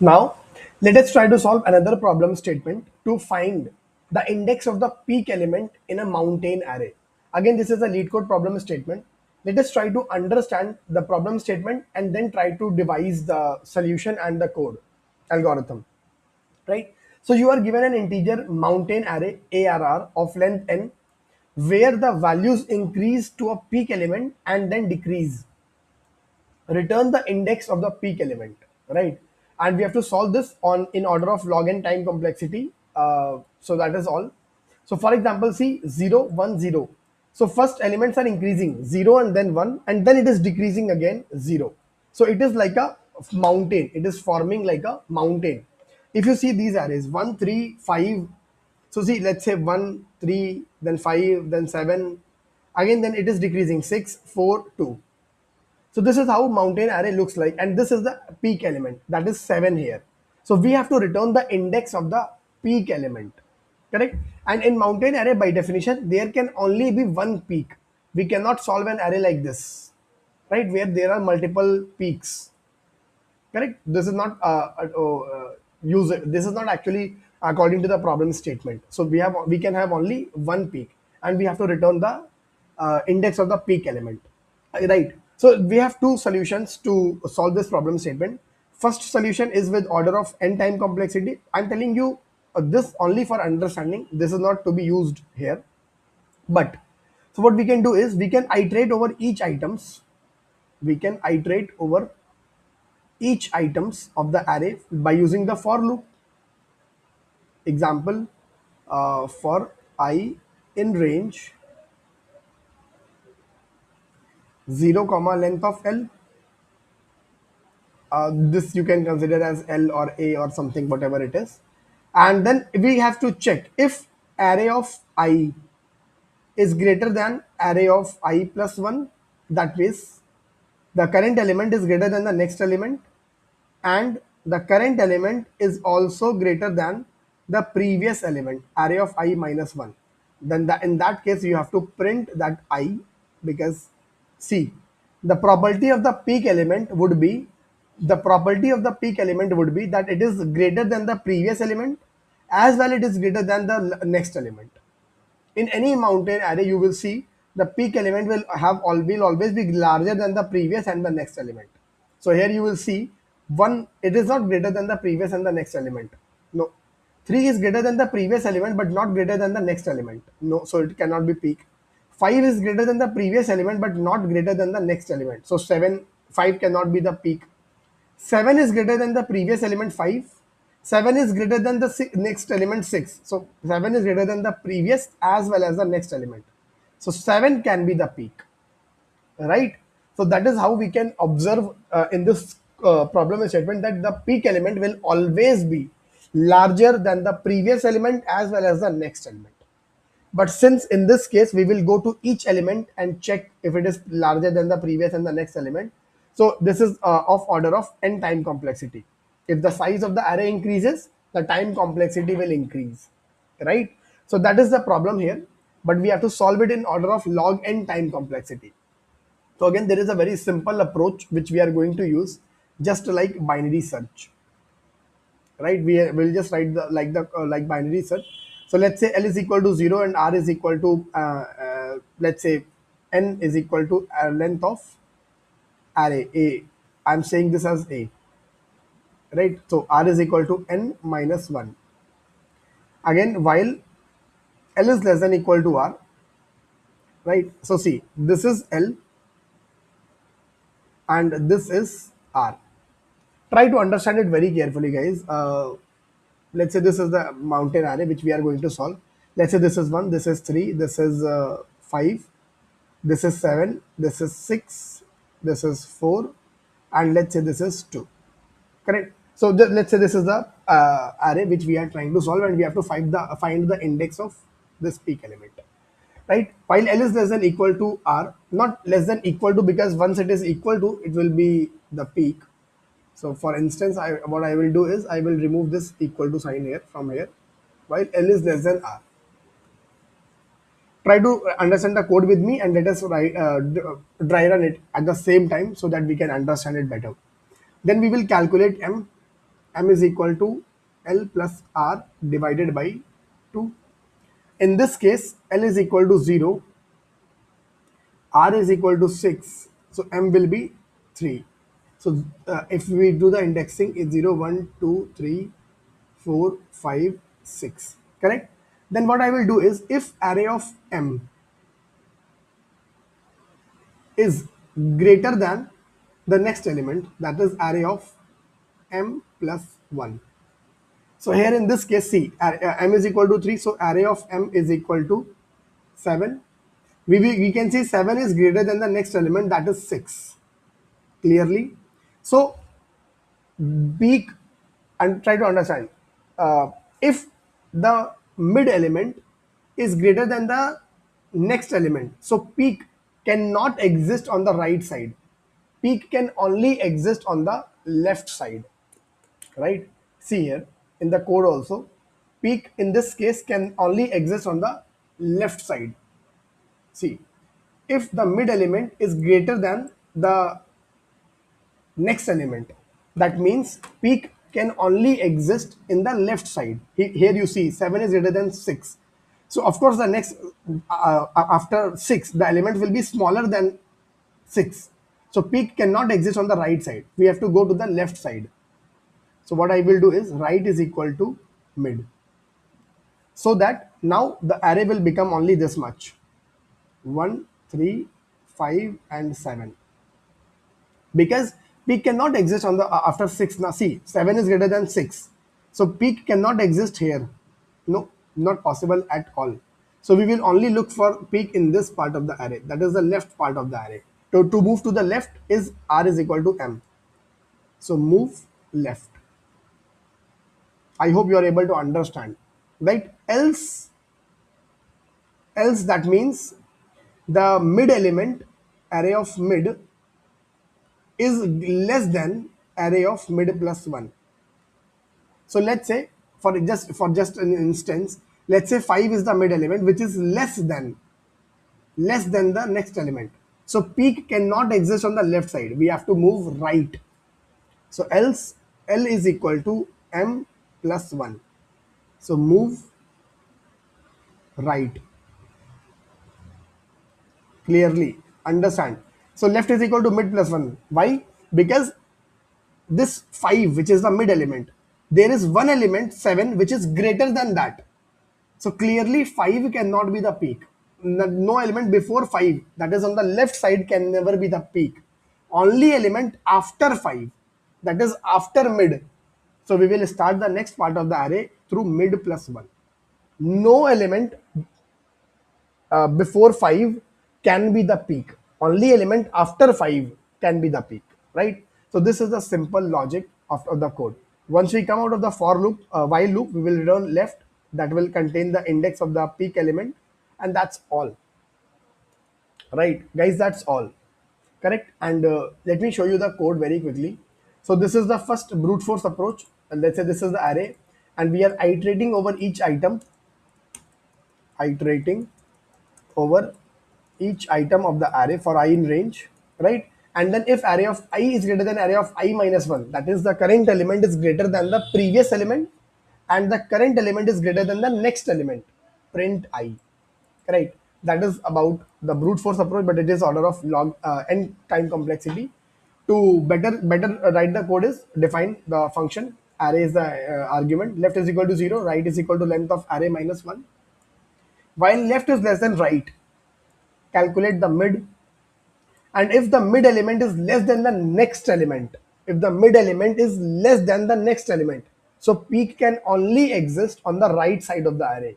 Now, let us try to solve another problem statement to find the index of the peak element in a mountain array. Again, this is a lead code problem statement. Let us try to understand the problem statement and then try to devise the solution and the code algorithm, right? So you are given an integer mountain array ARR of length n, where the values increase to a peak element and then decrease. Return the index of the peak element, right? And we have to solve this on in order of log n time complexity. So that is all. So for example, see 0 1 0. So first elements are increasing 0 and then 1, and then it is decreasing again 0. So it is like a mountain, it is forming like a mountain. If you see these arrays 1 3 5, so see, let's say 1 3, then 5, then 7, again then it is decreasing 6 4 2. So this is how mountain array looks like, and this is the peak element, that is 7 here. So we have to return the index of the peak element, correct? And in mountain array, by definition, there can only be one peak. We cannot solve an array like this, right, where there are multiple peaks, correct? This is not user, this is not actually according to the problem statement. So we can have only one peak, and we have to return the index of the peak element. Right. So we have two solutions to solve this problem statement. First solution is with order of n time complexity. I'm telling you this only for understanding. This is not to be used here. But so what we can do is we can iterate over each items. We can iterate over each items of the array by using the for loop. Example, for I in range 0 comma length of L. This you can consider as L or A or something, whatever it is. And then we have to check if array of I is greater than array of I plus 1. That means the current element is greater than the next element, and the current element is also greater than the previous element, array of I minus 1. Then in that case you have to print that I, because see, the property of the peak element would be that it is greater than the previous element, as well it is greater than the next element. In any mountain array, you will see the peak element will always be larger than the previous and the next element. So here you will see one, it is not greater than the previous and the next element. No. 3 is greater than the previous element but not greater than the next element. No, so it cannot be peak. 5 is greater than the previous element but not greater than the next element. So 5 cannot be the peak. 7 is greater than the previous element 5. 7 is greater than the next element 6. So 7 is greater than the previous as well as the next element. So 7 can be the peak, right? So that is how we can observe in this problem statement that the peak element will always be larger than the previous element as well as the next element. But since in this case we will go to each element and check if it is larger than the previous and the next element, so this is of order of n time complexity. If the size of the array increases, the time complexity will increase, right? So that is the problem here, but we have to solve it in order of log n time complexity. So again, there is a very simple approach which we are going to use, just like binary search, right? We will just write the like binary search. So let's say L is equal to 0 and R is equal to let's say N is equal to length of array A. I'm saying this as A, right? So R is equal to N minus 1. Again, while L is less than equal to R, right? So see, this is L and this is R. Try to understand it very carefully, guys. Let's say this is the mountain array which we are going to solve. Let's say this is 1, this is 3, this is 5, this is 7, this is 6, this is 4, and let's say this is 2, correct? So let's say this is the array which we are trying to solve, and we have to find the index of this peak element, right? While L is less than equal to R, not less than equal to, because once it is equal to, it will be the peak. So for instance, what I will do is I will remove this equal to sign here from here, while L is less than R. Try to understand the code with me and let us dry run it at the same time so that we can understand it better. Then we will calculate M, m is equal to L plus R divided by 2. In this case, L is equal to 0, R is equal to 6, so M will be 3. So if we do the indexing, it's 0, 1, 2, 3, 4, 5, 6, correct? Then what I will do is, if array of M is greater than the next element, that is array of M plus 1. So here in this case, see, M is equal to 3, so array of M is equal to 7. We can see 7 is greater than the next element, that is 6, clearly. So peak, and try to understand, if the mid element is greater than the next element, so peak cannot exist on the right side. Peak can only exist on the left side, right? See here in the code also, peak in this case can only exist on the left side. See, if the mid element is greater than the next element, that means peak can only exist in the left side. Here you see 7 is greater than 6, so of course the next after 6 the element will be smaller than 6, so peak cannot exist on the right side. We have to go to the left side. So what I will do is, right is equal to mid, so that now the array will become only this much: 1, 3, 5 and 7, because peak cannot exist on the after 6. Now see, 7 is greater than 6, so peak cannot exist here. No, not possible at all. So we will only look for peak in this part of the array, that is the left part of the array. To move to the left is R is equal to M, so move left. I hope you are able to understand, right? Else that means the mid element, array of mid, is less than array of mid plus 1. So let's say, for just an instance, let's say 5 is the mid element, which is less than the next element. So peak cannot exist on the left side. We have to move right. So else L is equal to M plus 1. So move right. Clearly understand. So left is equal to mid plus 1. Why? Because this 5, which is the mid element, there is one element 7 which is greater than that. So clearly 5 cannot be the peak. No element before 5, that is on the left side, can never be the peak. Only element after 5, that is after mid. So we will start the next part of the array through mid plus 1. No element before 5 can be the peak. Only element after 5 can be the peak, right? So this is the simple logic of the code. Once we come out of the for loop, while loop, we will return left, that will contain the index of the peak element, and that's all, right guys? That's all, correct? And let me show you the code very quickly. So this is the first brute force approach, and let's say this is the array, and we are iterating over each item, iterating over each item of the array for I in range, right? And then if array of I is greater than array of I minus 1, that is the current element is greater than the previous element, and the current element is greater than the next element, print I, right? That is about the brute force approach, but it is order of log n time complexity. To better write the code is, define the function, array is the argument, left is equal to 0, right is equal to length of array minus 1. While left is less than right, calculate the mid, and if the mid element is less than the next element, if the mid element is less than the next element, so peak can only exist on the right side of the array.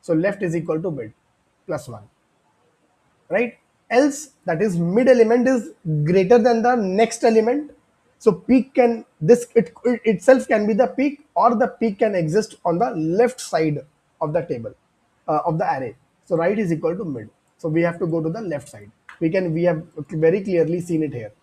So left is equal to mid plus 1, right? Else, that is mid element is greater than the next element, so peak can, it itself can be the peak, or the peak can exist on the left side of the table, of the array. So right is equal to mid, so we have to go to the left side. We have very clearly seen it here,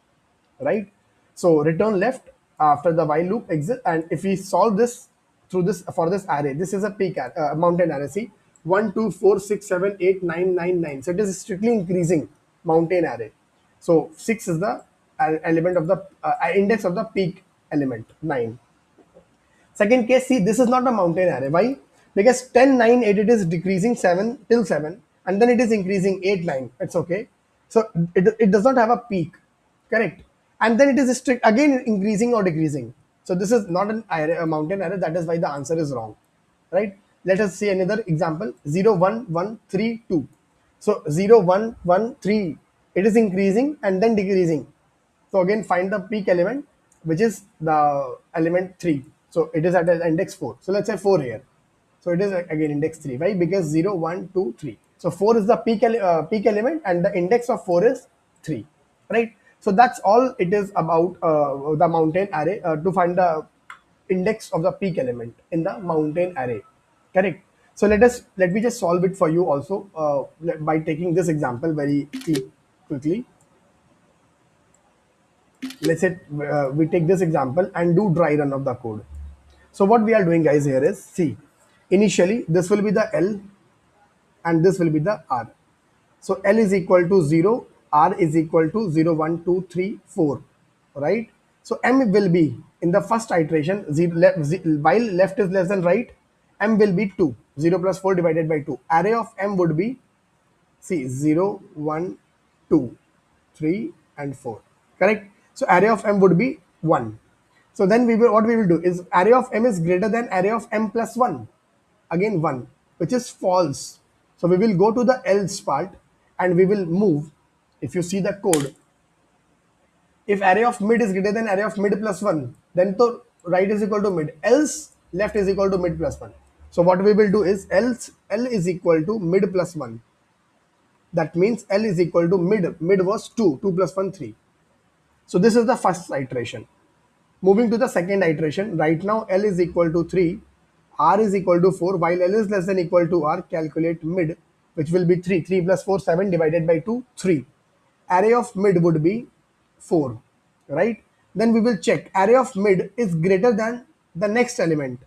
right? So return left after the while loop exit, and if we solve this through this, for this array, this is a peak mountain array. See, 1, 2, 4, 6, 7, 8, 9, 9, 9. So it is strictly increasing mountain array. So 6 is the element of the index of the peak element, 9. Second case, see, this is not a mountain array. Why? Because 10, 9, 8, it is decreasing 7 till 7, and then it is increasing 8, 9. It's okay. So it does not have a peak, correct? And then it is strict again increasing or decreasing. So this is not an array, a mountain array. That is why the answer is wrong, right? Let us see another example. 0, 1, 1, 3, 2. So 0, 1, 1, 3. It is increasing and then decreasing. So again, find the peak element, which is the element 3. So it is at index 4. So let's say 4 here. So it is again index 3. Why? Because 0, 1, 2, 3. So 4 is the peak element and the index of 4 is 3. Right? So that's all it is about the mountain array to find the index of the peak element in the mountain array. Correct? So let me just solve it for you also by taking this example very quickly. Let's say we take this example and do dry run of the code. So what we are doing, guys, here is, see, initially this will be the L and this will be the R. So L is equal to 0, R is equal to 0, 1, 2, 3, 4, right? So M will be in the first iteration, while left is less than right, M will be 2, 0 plus 4 divided by 2. Array of M would be, see, 0, 1, 2, 3, and 4, correct? So array of M would be 1. So then what we will do is array of M is greater than array of M plus 1, again 1, which is false. So we will go to the else part and we will move. If you see the code, if array of mid is greater than array of mid plus 1, then to right is equal to mid, else left is equal to mid plus 1. So what we will do is else L is equal to mid plus 1. That means L is equal to mid. Mid was 2, 2 plus 1, 3. So this is the first iteration. Moving to the second iteration, right now L is equal to 3, R is equal to 4, while L is less than equal to R, calculate mid, which will be 3. 3 plus 4, 7 divided by 2, 3. Array of mid would be 4, right? Then we will check array of mid is greater than the next element,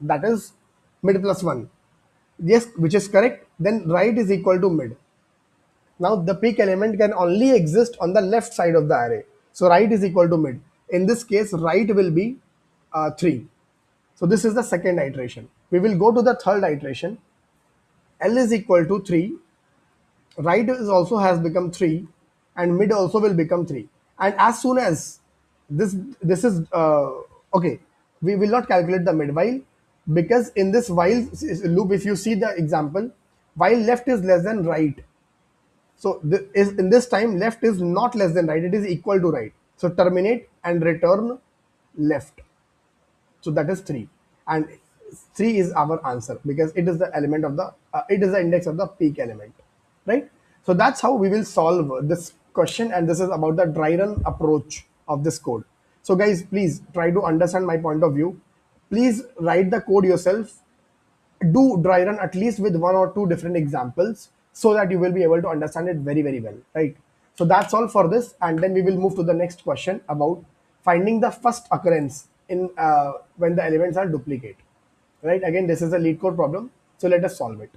that is mid plus 1. Yes, which is correct. Then right is equal to mid. Now the peak element can only exist on the left side of the array. So right is equal to mid. In this case, right will be 3. So this is the second iteration. We will go to the third iteration. L is equal to 3. Right is also has become 3 and mid also will become 3. And as soon as this is okay, we will not calculate the mid. While, because in this while loop, if you see the example, while left is less than right, so in this time left is not less than right, it is equal to right. So terminate and return left. So that is 3, and 3 is our answer because it is the element of the it is the index of the peak element, right? So that's how we will solve this question, and this is about the dry run approach of this code. So guys, please try to understand my point of view. Please write the code yourself, do dry run at least with 1 or 2 different examples so that you will be able to understand it very, very well, right? So that's all for this, and then we will move to the next question about finding the first occurrence in when the elements are duplicate, right? Again, this is a lead code problem, so let us solve it.